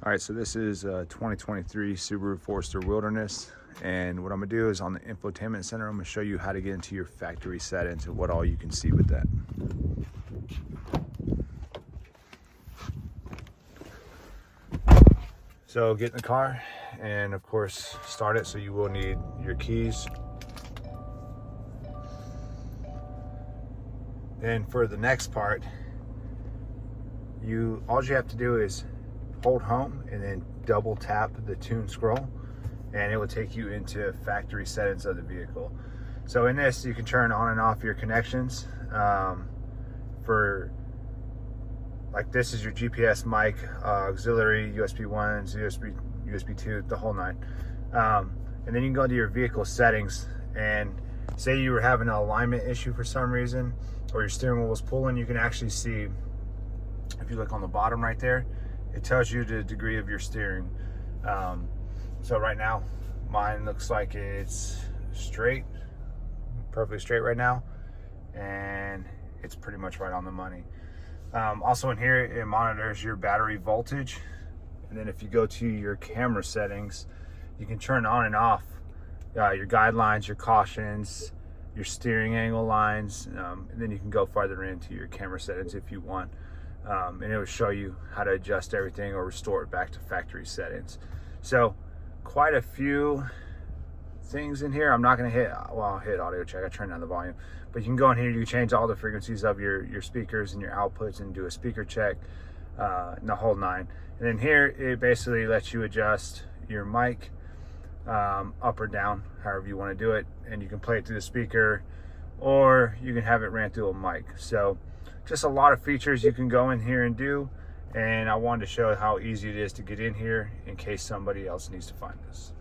All right, so this is a 2023 Subaru Forester Wilderness, and what I'm gonna do is on the Infotainment Center, I'm gonna show you how to get into your factory settings and what all you can see with that. So get in the car and of course start it, so you will need your keys. Then for the next part, all you have to do is hold home and then double tap the tune scroll, and it will take you into factory settings of the vehicle. So in this, you can turn on and off your connections. For like, this is your GPS, mic, auxiliary, USB 1, USB 2, the whole nine. And then you can go to your vehicle settings, and say you were having an alignment issue for some reason, or your steering wheel was pulling, you can actually see, if you look on the bottom right there, it tells you the degree of your steering. So right now, mine looks like it's straight, perfectly straight right now, and it's pretty much right on the money. Also in here, it monitors your battery voltage. And then if you go to your camera settings, you can turn on and off your guidelines, your cautions, your steering angle lines, and then you can go farther into your camera settings if you want. And it will show you how to adjust everything or restore it back to factory settings. So quite a few things in here. I'm not going to hit, well, I'll hit audio check. I turn down the volume, but you can go in here, you can change all the frequencies of your speakers and your outputs and do a speaker check, and the whole nine. And then here, it basically lets you adjust your mic up or down, however you want to do it. And you can play it through the speaker, or you can have it ran through a mic. So just a lot of features you can go in here and do, and I wanted to show how easy it is to get in here in case somebody else needs to find this.